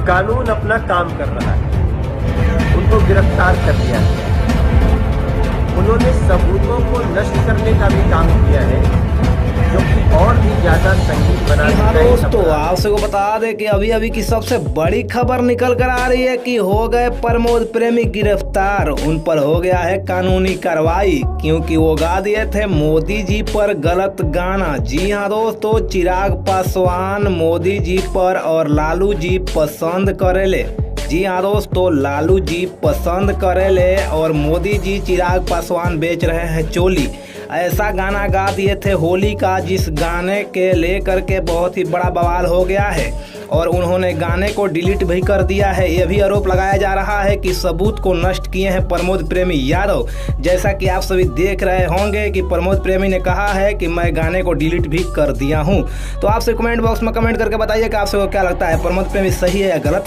कानून अपना काम कर रहा है। उनको गिरफ्तार कर लिया गया। उन्होंने सबूतों को नष्ट करने का भी काम किया है, जो कि और भी ज्यादा संगीन बना देगा। दोस्तों आप सबको बता दें कि अभी अभी की सबसे बड़ी खबर निकल कर आ रही है कि हो गए प्रमोद प्रेमी गिरफ्तार। उन पर हो गया है कानूनी कार्रवाई, क्योंकि वो गा दिए थे मोदी जी पर गलत गाना। जी हाँ दोस्तों, चिराग पासवान मोदी जी पर और लालू जी पसंद करेले। जी हाँ दोस्तों, लालू जी पसंद करेले और मोदी जी चिराग पासवान बेच रहे हैं चोली। ऐसा गाना गा दिए थे होली का, जिस गाने के लेकर के बहुत ही बड़ा बवाल हो गया है और उन्होंने गाने को डिलीट भी कर दिया है। यह भी आरोप लगाया जा रहा है कि सबूत को नष्ट किए हैं प्रमोद प्रेमी यादव। जैसा कि आप सभी देख रहे होंगे कि प्रमोद प्रेमी ने कहा है कि मैं गाने को डिलीट भी कर दिया हूं। तो आपसे कमेंट बॉक्स में कमेंट करके बताइए कि आपसे क्या लगता है, प्रमोद प्रेमी सही है या गलत।